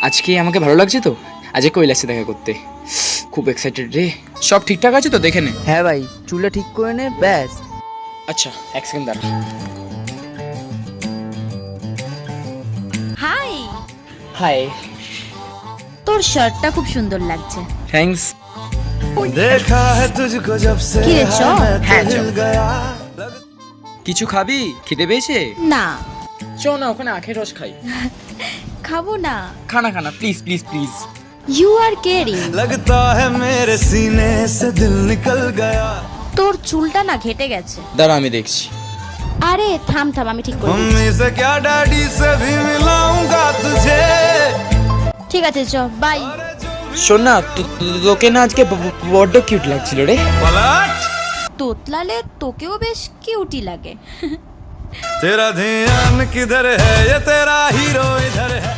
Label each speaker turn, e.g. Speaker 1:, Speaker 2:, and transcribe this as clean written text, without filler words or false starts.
Speaker 1: আজকে আমাকে ভালো লাগছে তো, আজকে কৈলাসে দেখা করতে খুব এক্সাইটেড রে। সব ঠিকঠাক আছে তো, দেখে নে।
Speaker 2: হ্যাঁ ভাই, চুলটা ঠিক করে নে ব্যাস।
Speaker 1: আচ্ছা, এক সেকেন্ড দাঁড়া।
Speaker 3: Hi,
Speaker 1: hi.
Speaker 3: তোর শার্টটা খুব সুন্দর লাগছে।
Speaker 1: থ্যাঙ্কস।
Speaker 4: देखा है तुझको जब से
Speaker 3: কি রে, চ?
Speaker 1: হ্যাঁ, চ।
Speaker 4: दिल गया।
Speaker 1: কিছু খাবি? খিদে পেয়েছে?
Speaker 3: না,
Speaker 1: চ না, ওখানে আখের রস খাই।
Speaker 3: খাবো না।
Speaker 1: খানা খানা, please please please.
Speaker 3: You are caring.
Speaker 4: लगता है मेरे सीने से दिल निकल गया।
Speaker 3: তোর চুলটা না ঘেটে গেছে।
Speaker 1: দাঁড়া, আমি দেখছি।
Speaker 3: আরে থাম থাম, আমি ঠিক করে দিচ্ছি।
Speaker 4: मम्मी से क्या डैडी से भी मिलाऊंगा तुझे।
Speaker 3: ঠিক আছে, চ বাই।
Speaker 1: শোন না, তোকে না আজকে বড্ড কিউট লাগছিল রে।
Speaker 4: पलट
Speaker 3: তোতলালে তোকেও বেশ কিউটি লাগে।
Speaker 4: तेरा ध्यान किधर है, ये तेरा हीरो इधर है।